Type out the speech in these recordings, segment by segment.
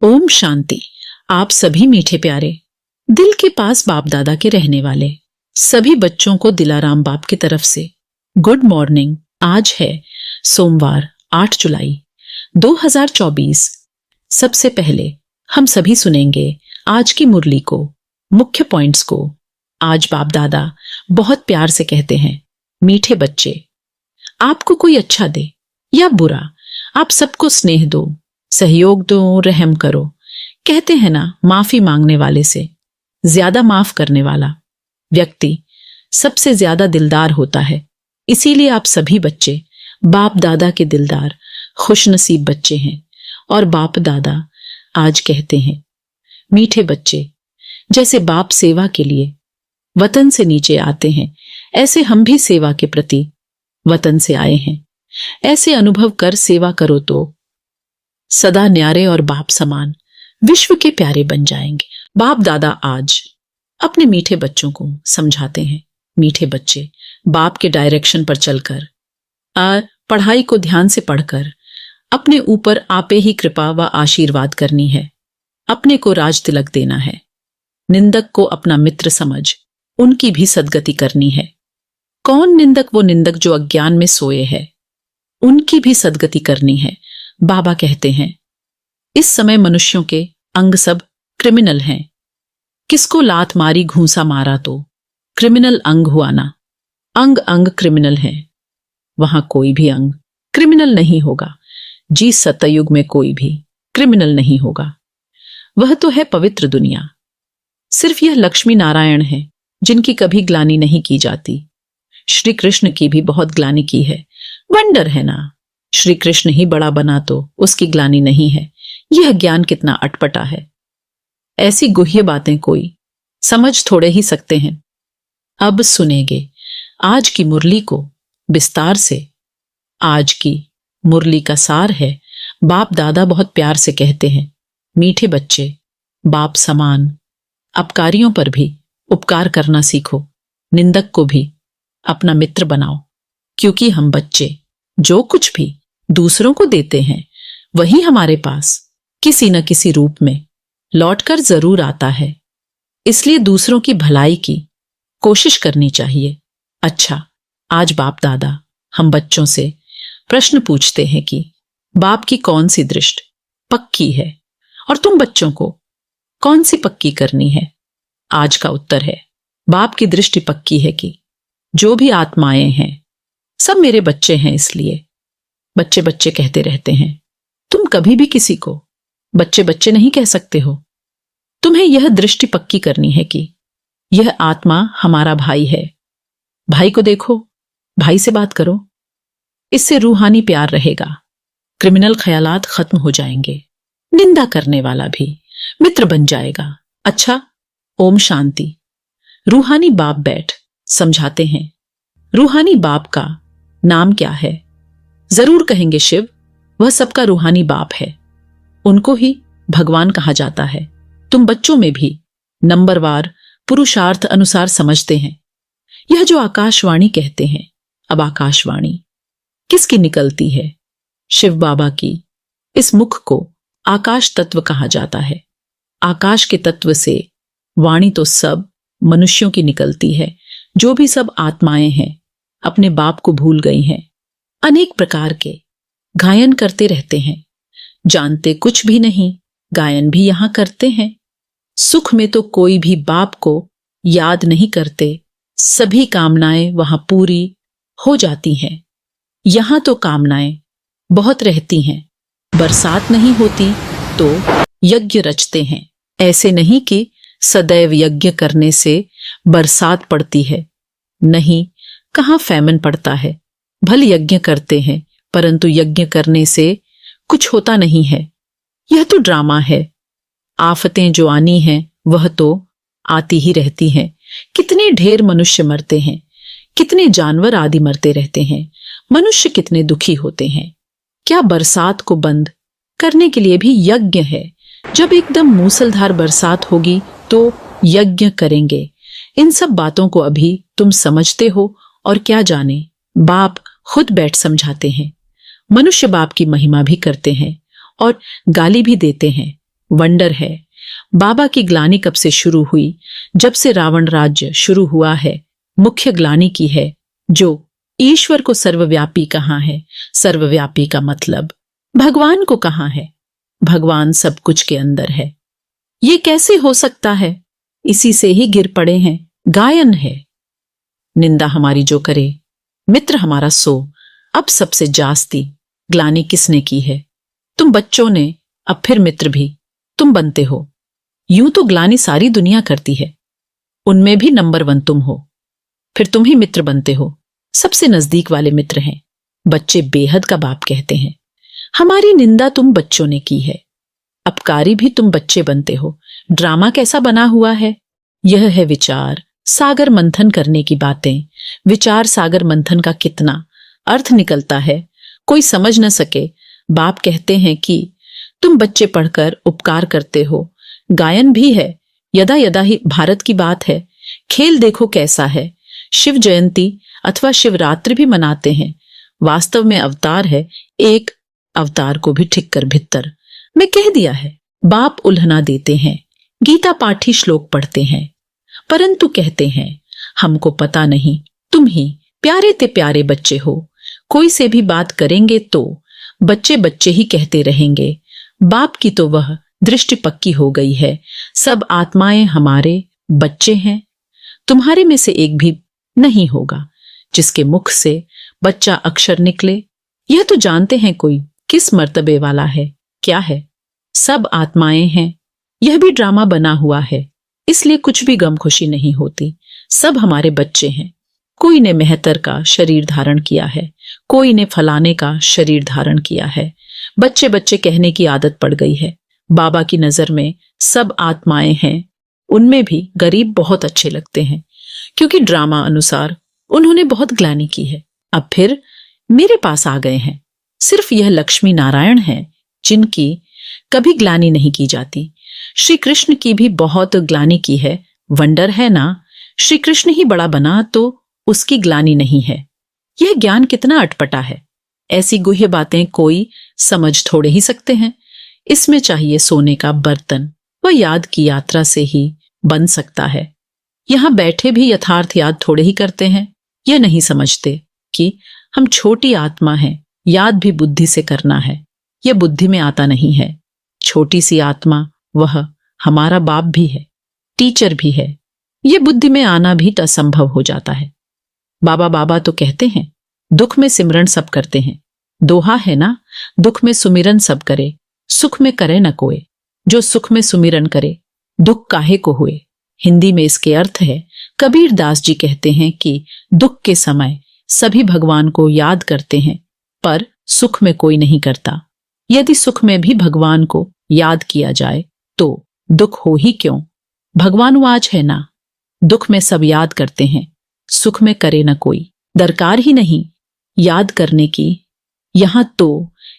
ओम शांति। आप सभी मीठे प्यारे दिल के पास बाप दादा के रहने वाले सभी बच्चों को दिलाराम बाप की तरफ से गुड मॉर्निंग। आज है सोमवार 8 जुलाई 2024। सबसे पहले हम सभी सुनेंगे आज की मुरली को, मुख्य पॉइंट्स को। आज बाप दादा बहुत प्यार से कहते हैं, मीठे बच्चे, आपको कोई अच्छा दे या बुरा, आप सबको स्नेह दो, सहयोग दो, रहम करो। कहते हैं ना, माफी मांगने वाले से ज्यादा माफ करने वाला व्यक्ति सबसे ज्यादा दिलदार होता है। इसीलिए आप सभी बच्चे बाप दादा के दिलदार खुशनसीब बच्चे हैं। और बाप दादा आज कहते हैं, मीठे बच्चे, जैसे बाप सेवा के लिए वतन से नीचे आते हैं, ऐसे हम भी सेवा के प्रति वतन से आए हैं। ऐसे अनुभव कर सेवा करो तो सदा न्यारे और बाप समान विश्व के प्यारे बन जाएंगे। बाप दादा आज अपने मीठे बच्चों को समझाते हैं, मीठे बच्चे, बाप के डायरेक्शन पर चलकर पढ़ाई को ध्यान से पढ़कर अपने ऊपर आपे ही कृपा व आशीर्वाद करनी है। अपने को राज तिलक देना है। निंदक को अपना मित्र समझ उनकी भी सद्गति करनी है। कौन निंदक? वो निंदक जो अज्ञान में सोए है, उनकी भी सद्गति करनी है। बाबा कहते हैं, इस समय मनुष्यों के अंग सब क्रिमिनल हैं। किसको लात मारी, घूंसा मारा तो क्रिमिनल अंग हुआ ना। अंग अंग क्रिमिनल है, वहां कोई भी अंग क्रिमिनल नहीं होगा। जी सतयुग में कोई भी क्रिमिनल नहीं होगा। वह तो है पवित्र दुनिया। सिर्फ यह लक्ष्मी नारायण है जिनकी कभी ग्लानि नहीं की जाती। श्री कृष्ण की भी बहुत ग्लानि की है। वंडर है ना, श्री कृष्ण ही बड़ा बना तो उसकी ग्लानि नहीं है। यह ज्ञान कितना अटपटा है। ऐसी गुह्य बातें कोई समझ थोड़े ही सकते हैं। अब सुनेंगे आज की मुरली को विस्तार से। आज की मुरली का सार है, बाप दादा बहुत प्यार से कहते हैं, मीठे बच्चे, बाप समान अपकारियों पर भी उपकार करना सीखो। निंदक को भी अपना मित्र बनाओ, क्योंकि हम बच्चे जो कुछ भी दूसरों को देते हैं वही हमारे पास किसी न किसी रूप में लौटकर जरूर आता है। इसलिए दूसरों की भलाई की कोशिश करनी चाहिए। अच्छा, आज बाप दादा हम बच्चों से प्रश्न पूछते हैं कि बाप की कौन सी दृष्टि पक्की है और तुम बच्चों को कौन सी पक्की करनी है? आज का उत्तर है, बाप की दृष्टि पक्की है कि जो भी आत्माएं हैं सब मेरे बच्चे हैं। इसलिए बच्चे बच्चे कहते रहते हैं। तुम कभी भी किसी को बच्चे बच्चे नहीं कह सकते हो। तुम्हें यह दृष्टि पक्की करनी है कि यह आत्मा हमारा भाई है। भाई को देखो, भाई से बात करो, इससे रूहानी प्यार रहेगा। क्रिमिनल ख्यालात खत्म हो जाएंगे। निंदा करने वाला भी मित्र बन जाएगा। अच्छा, ओम शांति। रूहानी बाप बैठ समझाते हैं, रूहानी बाप का नाम क्या है? जरूर कहेंगे शिव, वह सबका रूहानी बाप है। उनको ही भगवान कहा जाता है। तुम बच्चों में भी नंबरवार पुरुषार्थ अनुसार समझते हैं। यह जो आकाशवाणी कहते हैं, अब आकाशवाणी किसकी निकलती है? शिव बाबा की। इस मुख को आकाश तत्व कहा जाता है। आकाश के तत्व से वाणी तो सब मनुष्यों की निकलती है। जो भी सब आत्माएं हैं अपने बाप को भूल गई हैं। अनेक प्रकार के गायन करते रहते हैं। जानते कुछ भी नहीं, गायन भी यहां करते हैं। सुख में तो कोई भी बाप को याद नहीं करते। सभी कामनाएं वहां पूरी हो जाती हैं। यहां तो कामनाएं बहुत रहती हैं। बरसात नहीं होती तो यज्ञ रचते हैं। ऐसे नहीं कि सदैव यज्ञ करने से बरसात पड़ती है। नहीं, कहां फैमन पड़ता है। भले यज्ञ करते हैं, परंतु यज्ञ करने से कुछ होता नहीं है। यह तो ड्रामा है। आफतें जो आनी हैं वह तो आती ही रहती हैं। कितने ढेर मनुष्य मरते हैं, कितने जानवर आदि मरते रहते हैं। मनुष्य कितने दुखी होते हैं। क्या बरसात को बंद करने के लिए भी यज्ञ है? जब एकदम मूसलधार बरसात होगी तो यज्ञ करेंगे। इन सब बातों को अभी तुम समझते हो और क्या जाने बाप खुद बैठ समझाते हैं। मनुष्य बाप की महिमा भी करते हैं और गाली भी देते हैं। वंडर है। बाबा की ग्लानि कब से शुरू हुई? जब से रावण राज्य शुरू हुआ है। मुख्य ग्लानि की है जो ईश्वर को सर्वव्यापी कहाँ है। सर्वव्यापी का मतलब भगवान को कहाँ है? भगवान सब कुछ के अंदर है। ये कैसे हो सकता है? इसी से ही गिर पड़े हैं। गायन है। निंदा हमारी जो करे, मित्र हमारा सो। अब सबसे जास्ती ग्लानि किसने की है? तुम बच्चों ने। अब फिर मित्र भी तुम बनते हो। यूं तो ग्लानि सारी दुनिया करती है, उनमें भी नंबर 1 तुम हो। फिर तुम ही मित्र बनते हो। सबसे नजदीक वाले मित्र हैं। बच्चे बेहद का बाप कहते हैं। हमारी निंदा तुम बच्चों ने की है। अपकारी भी तुम बच्चे बनते हो। ड्रामा कैसा बना हुआ है? यह है विचार सागर मंथन करने की बातें। विचार सागर मंथन का कितना अर्थ निकलता है, कोई समझ न सके। बाप कहते हैं कि तुम बच्चे पढ़कर उपकार करते हो। गायन भी है। यदा यदा ही भारत की बात है। खेल देखो कैसा है। शिव जयंती अथवा शिवरात्रि भी मनाते हैं। वास्तव में अवतार है। एक अवतार को भी ठीक कर भित्तर मैं कह दिया है। बाप उल्हना देते हैं। गीता पाठी श्लोक पढ़ते हैं, परंतु कहते हैं हमको पता नहीं। तुम ही प्यारे ते प्यारे बच्चे हो। कोई से भी बात करेंगे तो बच्चे बच्चे ही कहते रहेंगे। बाप की तो वह दृष्टि पक्की हो गई है। सब आत्माएं हमारे बच्चे हैं। तुम्हारे में से एक भी नहीं होगा जिसके मुख से बच्चा अक्षर निकले। यह तो जानते हैं कोई किस मर्तबे वाला है, क्या है। सब आत्माएं हैं। यह भी ड्रामा बना हुआ है, इसलिए कुछ भी गम खुशी नहीं होती। सब हमारे बच्चे हैं। कोई ने मेहतर का शरीर धारण किया है, कोई ने फलाने का शरीर धारण किया है। बच्चे बच्चे कहने की आदत पड़ गई है। बाबा की नजर में सब आत्माएं हैं। उनमें भी गरीब बहुत अच्छे लगते हैं, क्योंकि ड्रामा अनुसार उन्होंने बहुत ग्लानि की है। अब फिर मेरे पास आ गए हैं। सिर्फ यह लक्ष्मी नारायण हैं जिनकी कभी ग्लानि नहीं की जाती। श्री कृष्ण की भी बहुत ग्लानि की है। वंडर है ना, श्री कृष्ण ही बड़ा बना तो उसकी ग्लानि नहीं है। यह ज्ञान कितना अटपटा है। ऐसी गुह्य बातें कोई समझ थोड़े ही सकते हैं। इसमें चाहिए सोने का बर्तन। वह याद की यात्रा से ही बन सकता है। यहां बैठे भी यथार्थ याद थोड़े ही करते हैं। यह नहीं समझते कि हम छोटी आत्मा हैं। याद भी बुद्धि से करना है। यह बुद्धि में आता नहीं है। छोटी सी आत्मा वह हमारा बाप भी है, टीचर भी है। यह बुद्धि में आना भी असंभव हो जाता है। बाबा बाबा तो कहते हैं दुख में सिमरन सब करते हैं। दोहा है ना, दुख में सुमिरन सब करे, सुख में करे न कोय। जो सुख में सुमिरन करे, दुख काहे को हुए। हिंदी में इसके अर्थ है, कबीर दास जी कहते हैं कि दुख के समय सभी भगवान को याद करते हैं, पर सुख में कोई नहीं करता। यदि सुख में भी भगवान को याद किया जाए तो दुख हो ही क्यों। भगवान वाच है ना, दुख में सब याद करते हैं, सुख में करे न कोई। दरकार ही नहीं याद करने की। यहां तो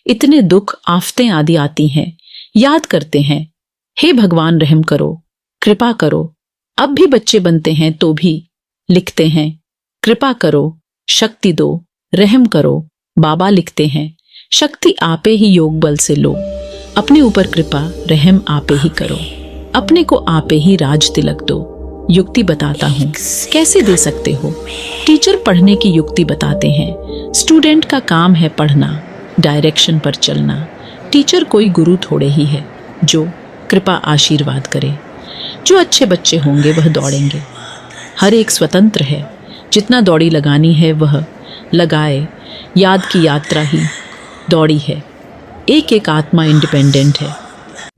इतने दुख आफतें आदि आती हैं, याद करते हैं हे भगवान रहम करो, कृपा करो। अब भी बच्चे बनते हैं तो भी लिखते हैं कृपा करो, शक्ति दो, रहम करो। बाबा लिखते हैं शक्ति आपे ही योग बल से लो, अपने ऊपर कृपा रहम आपे ही करो, अपने को आपे ही राज तिलक दो। युक्ति बताता हूँ कैसे दे सकते हो। टीचर पढ़ने की युक्ति बताते हैं। स्टूडेंट का काम है पढ़ना, डायरेक्शन पर चलना। टीचर कोई गुरु थोड़े ही है जो कृपा आशीर्वाद करे। जो अच्छे बच्चे होंगे वह दौड़ेंगे। हर एक स्वतंत्र है, जितना दौड़ी लगानी है वह लगाए। याद की यात्रा ही दौड़ी है। एक एक आत्मा इंडिपेंडेंट है।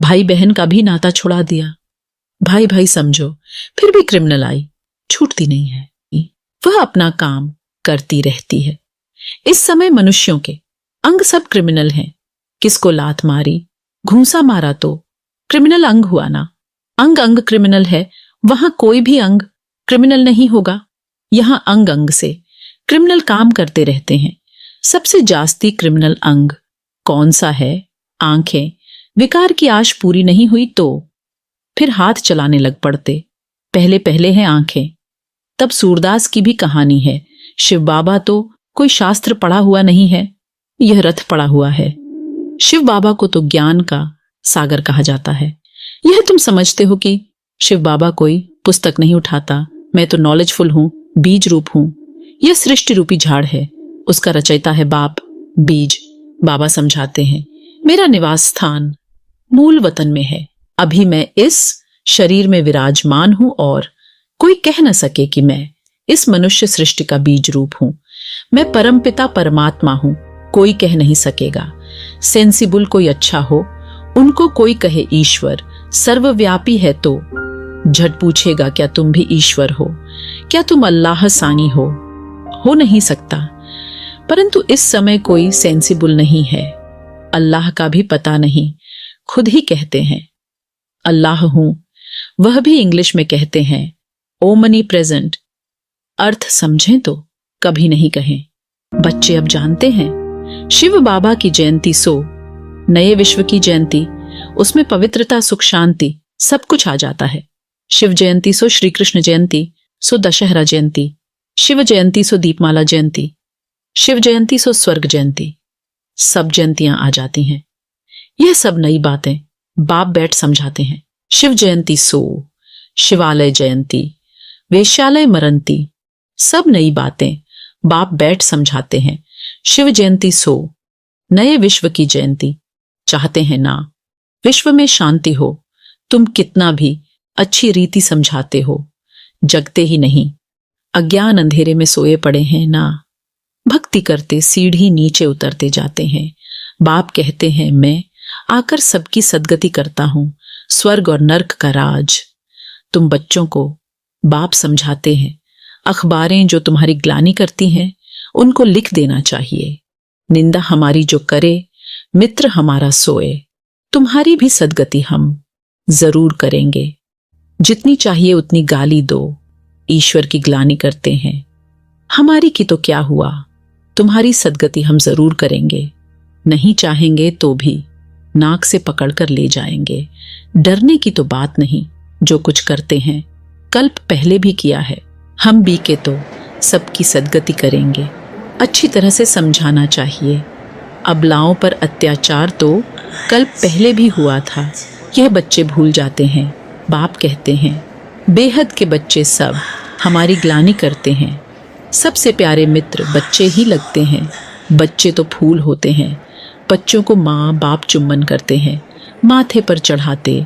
भाई बहन का भी नाता छुड़ा दिया। भाई भाई समझो, फिर भी क्रिमिनल आई छूटती नहीं है। वह अपना काम करती रहती है। इस समय मनुष्यों के अंग सब क्रिमिनल हैं। किसको लात मारी, घूंसा मारा तो क्रिमिनल अंग हुआ ना। अंग अंग क्रिमिनल है, वहां कोई भी अंग क्रिमिनल नहीं होगा। यहां अंग अंग से क्रिमिनल काम करते रहते हैं। सबसे जास्ती क्रिमिनल अंग कौन सा है? आंखें। विकार की आश पूरी नहीं हुई तो फिर हाथ चलाने लग पड़ते। पहले पहले है आंखें। तब सूरदास की भी कहानी है। शिव बाबा तो कोई शास्त्र पढ़ा हुआ नहीं है, यह रथ पड़ा हुआ है। शिव बाबा को तो ज्ञान का सागर कहा जाता है। यह तुम समझते हो कि शिव बाबा कोई पुस्तक नहीं उठाता, मैं तो नॉलेजफुल हूं, बीज रूप हूं। यह सृष्टि रूपी झाड़ है, उसका रचयिता है बाप, बीज। बाबा समझाते हैं, मेरा निवास स्थान मूल वतन में है। अभी मैं इस शरीर में विराजमान हूं और कोई कह न सके कि मैं इस मनुष्य सृष्टि का बीज रूप हूं। मैं परमपिता परमात्मा हूं, कोई कह नहीं सकेगा। सेंसिबल कोई अच्छा हो, उनको कोई कहे ईश्वर। सर्वव्यापी है तो झट पूछेगा, क्या तुम भी ईश्वर हो? क्या तुम अल्लाह सानी हो नहीं सकता। परंतु इस समय कोई सेंसिबल नहीं है, अल्लाह का भी पता नहीं, खुद ही कहते हैं अल्लाह हूं। वह भी इंग्लिश में कहते हैं ओमनी प्रेजेंट। अर्थ समझें तो कभी नहीं कहें। बच्चे अब जानते हैं शिव बाबा की जयंती सो नए विश्व की जयंती, उसमें पवित्रता, सुख, शांति सब कुछ आ जाता है। शिव जयंती सो श्री कृष्ण जयंती, सो दशहरा जयंती। शिव जयंती सो दीपमाला जयंती, शिव जयंती सो स्वर्ग जयंती। सब जयंतियां आ जाती हैं। यह सब नई बातें बाप बैठ समझाते हैं। शिव जयंती सो, शिवालय जयंती, वेश्यालय मरंती, सब नई बातें बाप बैठ समझाते हैं। शिव जयंती सो नए विश्व की जयंती, चाहते हैं ना विश्व में शांति हो। तुम कितना भी अच्छी रीति समझाते हो, जगते ही नहीं। अज्ञान अंधेरे में सोए पड़े हैं ना। भक्ति करते सीढ़ी नीचे उतरते जाते हैं। बाप कहते हैं मैं आकर सबकी सद्गति करता हूं, स्वर्ग और नर्क का राज। तुम बच्चों को बाप समझाते हैं, अखबारें जो तुम्हारी ग्लानि करती हैं उनको लिख देना चाहिए। निंदा हमारी जो करे, मित्र हमारा सोए। तुम्हारी भी सद्गति हम जरूर करेंगे। जितनी चाहिए उतनी गाली दो, ईश्वर की ग्लानि करते हैं। हमारी की तो क्या हुआ, तुम्हारी सद्गति हम जरूर करेंगे। नहीं चाहेंगे तो भी नाक से पकड़कर ले जाएंगे। डरने की तो बात नहीं, जो कुछ करते हैं कल्प पहले भी किया है। हम भी के तो सबकी सद्गति करेंगे। अच्छी तरह से समझाना चाहिए। अबलाओं पर अत्याचार तो कल्प पहले भी हुआ था, यह बच्चे भूल जाते हैं। बाप कहते हैं बेहद के बच्चे सब हमारी ग्लानि करते हैं। सबसे प्यारे मित्र बच्चे ही लगते हैं। बच्चे तो फूल होते हैं। बच्चों को माँ बाप चुम्बन करते हैं, माथे पर चढ़ाते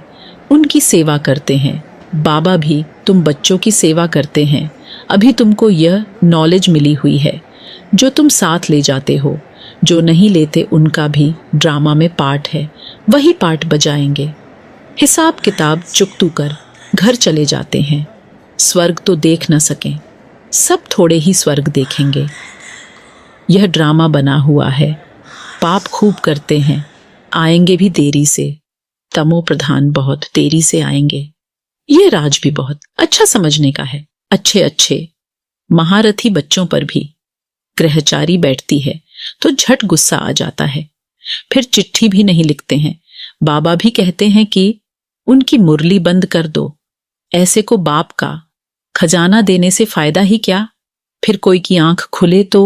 उनकी सेवा करते हैं। बाबा भी तुम बच्चों की सेवा करते हैं। अभी तुमको यह नॉलेज मिली हुई है जो तुम साथ ले जाते हो। जो नहीं लेते उनका भी ड्रामा में पार्ट है, वही पार्ट बजाएंगे। हिसाब किताब चुकतू कर घर चले जाते हैं। स्वर्ग तो देख न सकें, सब थोड़े ही स्वर्ग देखेंगे। यह ड्रामा बना हुआ है। पाप खूब करते हैं, आएंगे भी देरी से। तमो प्रधान बहुत देरी से आएंगे। ये राज भी बहुत अच्छा समझने का है। अच्छे अच्छे महारथी बच्चों पर भी ग्रहचारी बैठती है तो झट गुस्सा आ जाता है, फिर चिट्ठी भी नहीं लिखते हैं। बाबा भी कहते हैं कि उनकी मुरली बंद कर दो। ऐसे को बाप का खजाना देने से फायदा ही क्या। फिर कोई की आंख खुले तो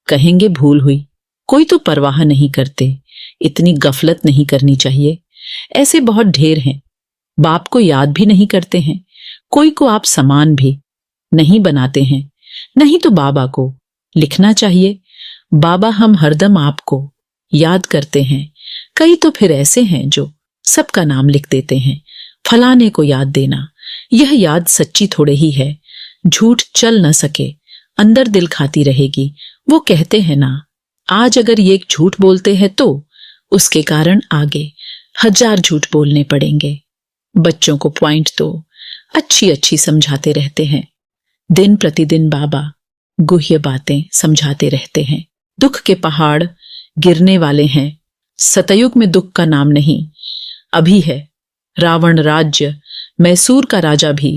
कहेंगे भूल हुई। कोई तो परवाह नहीं करते। इतनी गफलत नहीं करनी चाहिए। ऐसे बहुत ढेर हैं। बाप को याद भी नहीं करते हैं। कोई को आप समान भी नहीं बनाते हैं। नहीं तो बाबा को लिखना चाहिए, बाबा हम हरदम आपको याद करते हैं। कई तो फिर ऐसे हैं जो सबका नाम लिख देते हैं। फलाने को याद देना, यह याद सच्ची थोड़े ही है। झूठ चल न सके, अंदर दिल खाती रहेगी। वो कहते हैं ना, आज अगर ये झूठ बोलते हैं तो उसके कारण आगे 1000 झूठ बोलने पड़ेंगे। बच्चों को पॉइंट तो अच्छी अच्छी समझाते रहते हैं। दिन प्रतिदिन बाबा गुह्य बातें समझाते रहते हैं। दुख के पहाड़ गिरने वाले हैं। सतयुग में दुख का नाम नहीं, अभी है। रावण राज्य, मैसूर का राजा भी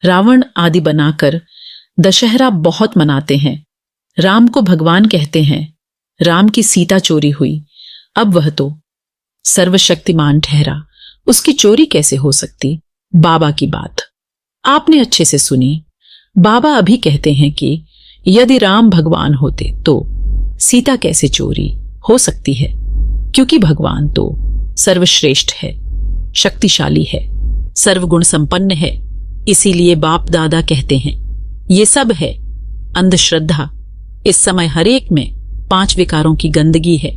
रावण आदि बनाकर दशहरा बहुत मनाते हैं। राम को भगवान कहते हैं। राम की सीता चोरी हुई, अब वह तो सर्वशक्तिमान ठहरा, उसकी चोरी कैसे हो सकती। बाबा की बात आपने अच्छे से सुनी। बाबा अभी कहते हैं कि यदि राम भगवान होते तो सीता कैसे चोरी हो सकती है, क्योंकि भगवान तो सर्वश्रेष्ठ है। शक्तिशाली है, सर्वगुण संपन्न है। इसीलिए बाप दादा कहते हैं ये सब है अंधश्रद्धा। इस समय हरेक में 5 विकारों की गंदगी है।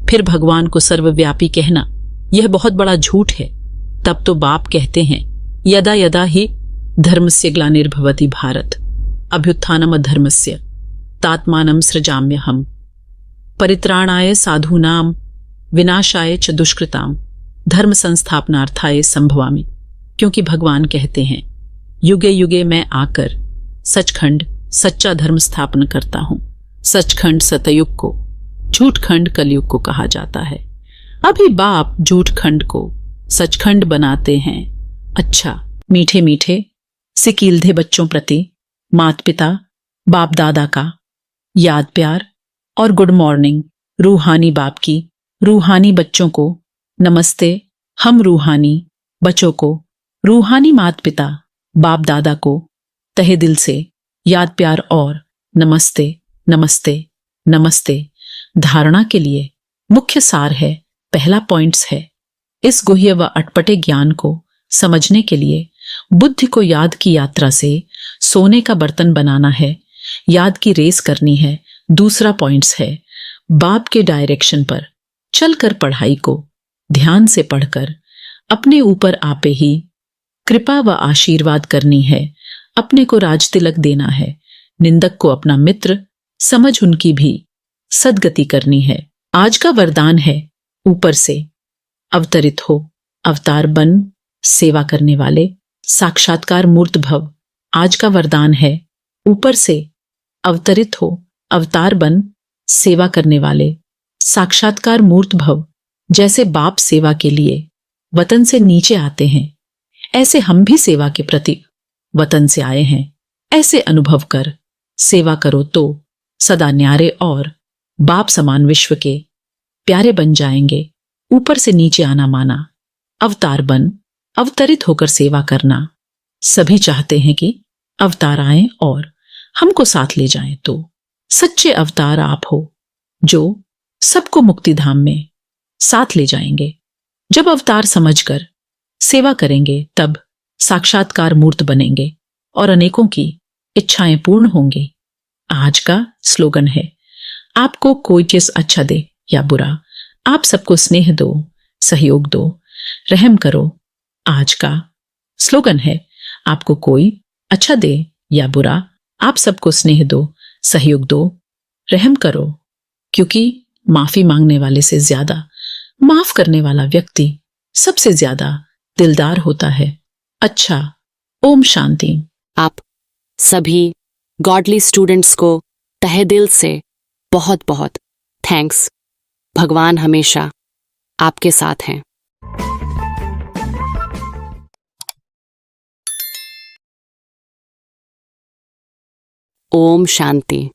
फिर भगवान को सर्वव्यापी कहना यह बहुत बड़ा झूठ है। तब तो बाप कहते हैं यदा यदा ही धर्मस्य ग्लानिर्भवति भारत अभ्युत्थानम अधर्मस्य तात्मानं सृजाम्यहम् परित्राणाय साधूनां विनाशाय च दुष्कृतां धर्म संस्थापनार्थाय संभवामि। क्योंकि भगवान कहते हैं युगे युगे मैं आकर सचखंड सच्चा धर्म स्थापन करता हूं। सचखंड सतयुग को, झूठ खंड कलयुग को कहा जाता है। अभी बाप झूठ खंड को सचखंड बनाते हैं। अच्छा, मीठे मीठे सिकीलधे बच्चों प्रति माता पिता बाप दादा का याद प्यार और गुड मॉर्निंग। रूहानी बाप की रूहानी बच्चों को नमस्ते। हम रूहानी बच्चों को रूहानी माता पिता बाप दादा को तहे दिल से याद प्यार और नमस्ते नमस्ते नमस्ते। धारणा के लिए मुख्य सार है, पहला पॉइंट्स है। इस गुह्य व अटपटे ज्ञान को समझने के लिए बुद्धि को याद की यात्रा से सोने का बर्तन बनाना है, याद की रेस करनी है। दूसरा पॉइंट्स है, बाप के डायरेक्शन पर चलकर पढ़ाई को ध्यान से पढ़कर अपने ऊपर आपे ही कृपा व आशीर्वाद करनी है। अपने को राज तिलक देना है, निंदक को अपना मित्र समझ उनकी भी सद्गति करनी है। आज का वरदान है ऊपर से अवतरित हो, अवतार बन सेवा करने वाले साक्षात्कार मूर्त भव। आज का वरदान है ऊपर से अवतरित हो, अवतार बन सेवा करने वाले साक्षात्कार मूर्त भव। जैसे बाप सेवा के लिए वतन से नीचे आते हैं, ऐसे हम भी सेवा के प्रति वतन से आए हैं। ऐसे अनुभव कर सेवा करो तो सदा न्यारे और बाप समान विश्व के प्यारे बन जाएंगे। ऊपर से नीचे आना माना अवतार बन अवतरित होकर सेवा करना। सभी चाहते हैं कि अवतार आएं और हमको साथ ले जाएं, तो सच्चे अवतार आप हो जो सबको मुक्ति धाम में साथ ले जाएंगे। जब अवतार समझकर सेवा करेंगे तब साक्षात्कार मूर्त बनेंगे और अनेकों की इच्छाएं पूर्ण होंगी। आज का स्लोगन है, आपको कोई चीज अच्छा दे या बुरा, आप सबको स्नेह दो, सहयोग दो, रहम करो। आज का स्लोगन है, आपको कोई अच्छा दे या बुरा, आप सबको स्नेह दो, सहयोग दो, रहम करो। क्योंकि माफी मांगने वाले से ज्यादा माफ करने वाला व्यक्ति सबसे ज्यादा दिलदार होता है। अच्छा, ओम शांति। आप सभी गॉडली स्टूडेंट्स को तहे दिल से बहुत बहुत थैंक्स। भगवान हमेशा आपके साथ हैं। ओम शांति।